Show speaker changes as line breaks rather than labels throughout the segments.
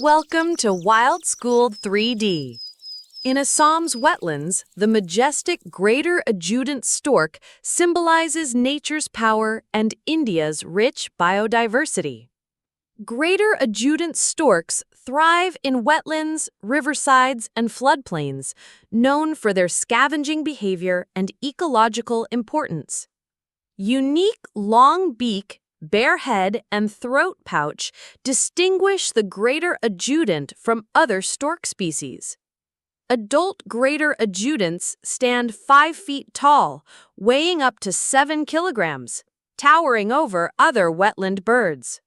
Welcome to Wild School 3D. In Assam's wetlands, the majestic Greater Adjutant Stork symbolizes nature's power and India's rich biodiversity. Greater Adjutant Storks thrive in wetlands, riversides, and floodplains, known for their scavenging behavior and ecological importance. Unique long beak, bare head, and throat pouch distinguish the Greater Adjutant from other stork species. Adult Greater Adjutants stand 5 feet tall, weighing up to 7 kilograms, towering over other wetland birds.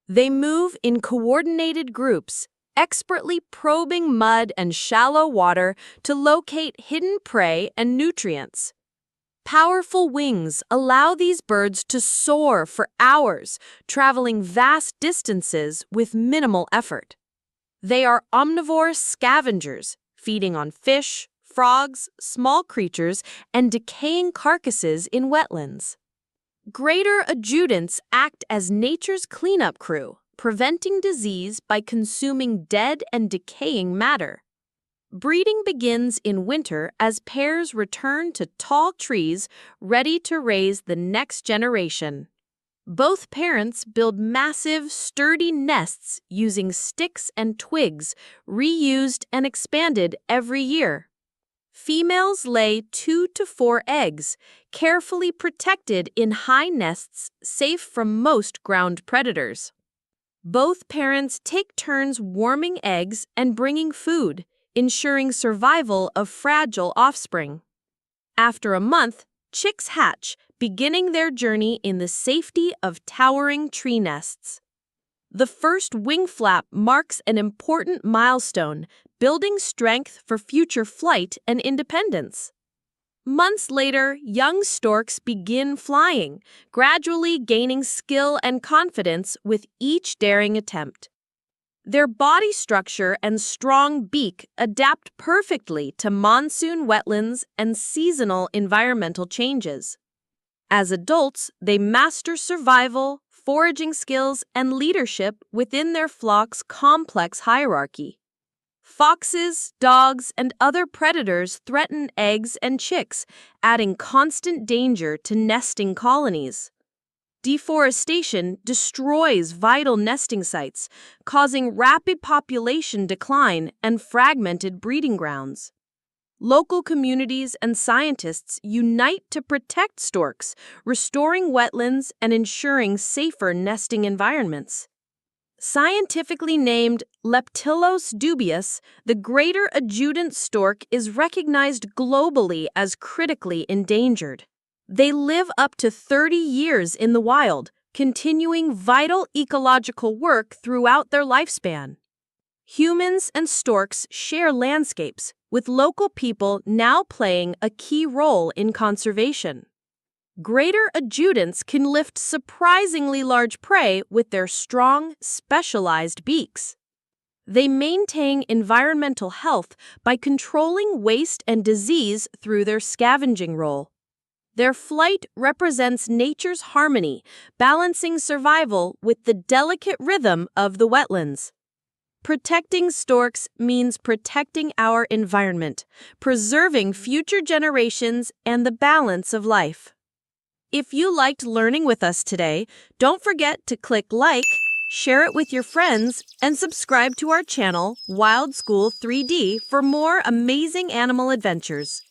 They move in coordinated groups, expertly probing mud and shallow water to locate hidden prey and nutrients. Powerful wings allow these birds to soar for hours, traveling vast distances with minimal effort. They are omnivorous scavengers, feeding on fish, frogs, small creatures, and decaying carcasses in wetlands. Greater adjutants act as nature's cleanup crew, preventing disease by consuming dead and decaying matter. Breeding begins in winter as pairs return to tall trees ready to raise the next generation. Both parents build massive, sturdy nests using sticks and twigs, reused and expanded every year. Females lay 2 to 4 eggs, carefully protected in high nests safe from most ground predators. Both parents take turns warming eggs and bringing food, ensuring survival of fragile offspring. After a month, chicks hatch, beginning their journey in the safety of towering tree nests. The first wing flap marks an important milestone, building strength for future flight and independence. Months later, young storks begin flying, gradually gaining skill and confidence with each daring attempt. Their body structure and strong beak adapt perfectly to monsoon wetlands and seasonal environmental changes. As adults, they master survival, foraging skills, and leadership within their flock's complex hierarchy. Foxes, dogs, and other predators threaten eggs and chicks, adding constant danger to nesting colonies. Deforestation destroys vital nesting sites, causing rapid population decline and fragmented breeding grounds. Local communities and scientists unite to protect storks, restoring wetlands and ensuring safer nesting environments. Scientifically named Leptillos dubius, the Greater Adjutant Stork is recognized globally as critically endangered. They live up to 30 years in the wild, continuing vital ecological work throughout their lifespan. Humans and storks share landscapes, with local people now playing a key role in conservation. Greater adjutants can lift surprisingly large prey with their strong, specialized beaks. They maintain environmental health by controlling waste and disease through their scavenging role. Their flight represents nature's harmony, balancing survival with the delicate rhythm of the wetlands. Protecting storks means protecting our environment, preserving future generations and the balance of life. If you liked learning with us today, don't forget to click like, share it with your friends, and subscribe to our channel, Wild School 3D, for more amazing animal adventures.